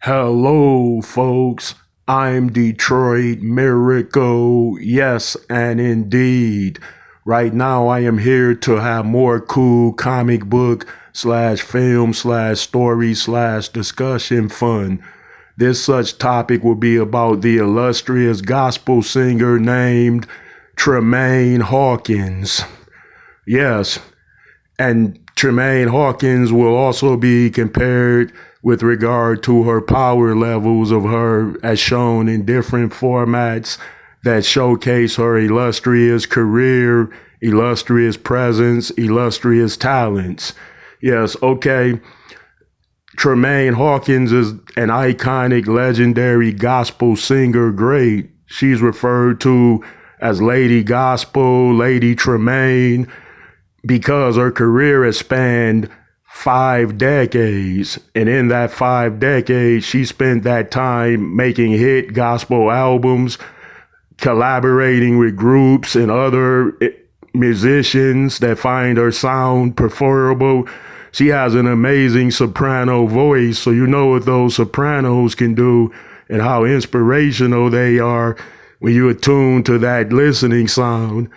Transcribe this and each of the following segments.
Hello, folks. I'm Detroit Miracle. Yes, and indeed. Right now, I am here to have more cool comic book slash film slash story slash discussion fun. This such topic will be about the illustrious gospel singer named Tramaine Hawkins. Yes, and Tramaine Hawkins will also be compared with regard to her power levels of her as shown in different formats that showcase her illustrious career, illustrious presence, illustrious talents. Yes, okay. Tramaine Hawkins is an iconic, legendary gospel singer great. She's referred to as Lady Gospel, Lady Tramaine, because her career has spanned 5 decades. And in that 5 decades, she spent that time making hit gospel albums, collaborating with groups and other musicians that find her sound preferable. She has an amazing soprano voice, so you know what those sopranos can do and how inspirational they are when you attune to that listening sound.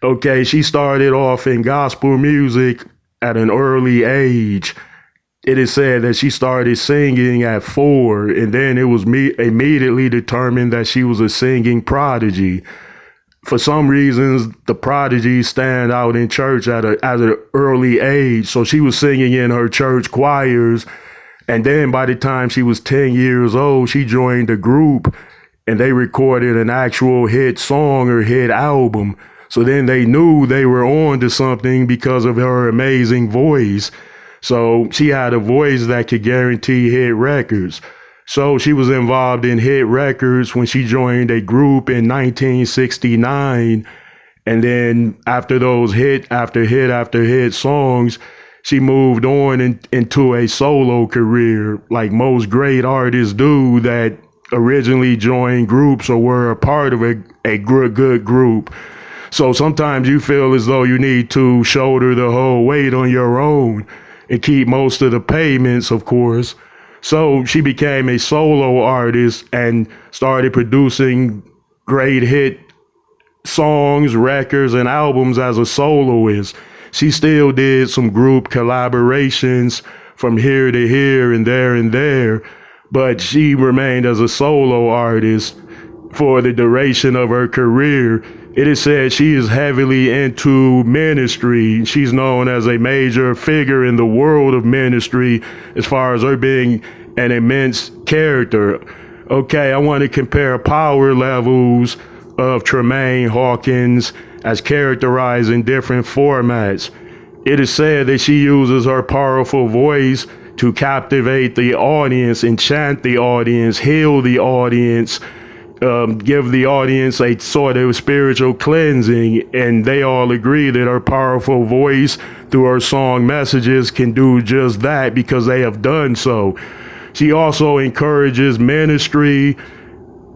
Okay, she started off in gospel music at an early age. It is said that she started singing at 4, and then it was immediately determined that she was a singing prodigy. For some reasons, the prodigies stand out in church at an early age. So she was singing in her church choirs, and then by the time she was 10 years old, she joined a group, and they recorded an actual hit song or hit album. So then they knew they were on to something because of her amazing voice. So she had a voice that could guarantee hit records. So she was involved in hit records when she joined a group in 1969. And then after those hit after hit after hit songs, she moved on into a solo career like most great artists do that originally joined groups or were a part of a good group. So sometimes you feel as though you need to shoulder the whole weight on your own and keep most of the payments, of course. So she became a solo artist and started producing great hit songs, records, and albums as a soloist. She still did some group collaborations from here to here and there, but she remained as a solo artist for the duration of her career. It is said she is heavily into ministry. She's known as a major figure in the world of ministry as far as her being an immense character. Okay, I want to compare power levels of Tramaine Hawkins as characterized in different formats. It is said that she uses her powerful voice to captivate the audience, enchant the audience, heal the audience, give the audience a sort of spiritual cleansing, and they all agree that her powerful voice through her song messages can do just that because they have done so. She also encourages ministry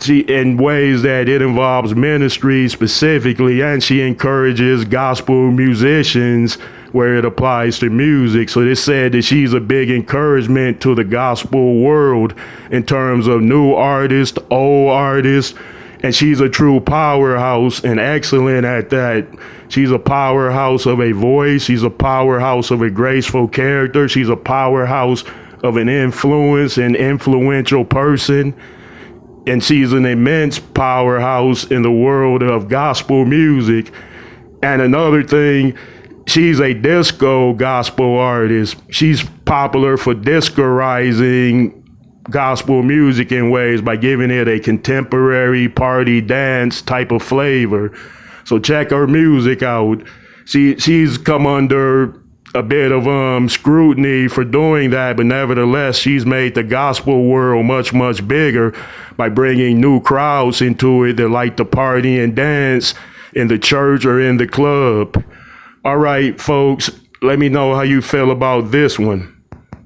in ways that it involves ministry specifically, and she encourages gospel musicians where it applies to music. So it's said that she's a big encouragement to the gospel world in terms of new artists, old artists, and she's a true powerhouse and excellent at that. She's a powerhouse of a voice. She's a powerhouse of a graceful character. She's a powerhouse of an influence and influential person. And she's an immense powerhouse in the world of gospel music. And another thing, she's a disco gospel artist. She's popular for discorizing gospel music in ways by giving it a contemporary party dance type of flavor. So check her music out. She's come under a bit of scrutiny for doing that, but nevertheless, she's made the gospel world much, much bigger by bringing new crowds into it that like to party and dance in the church or in the club. All right, folks, let me know how you feel about this one.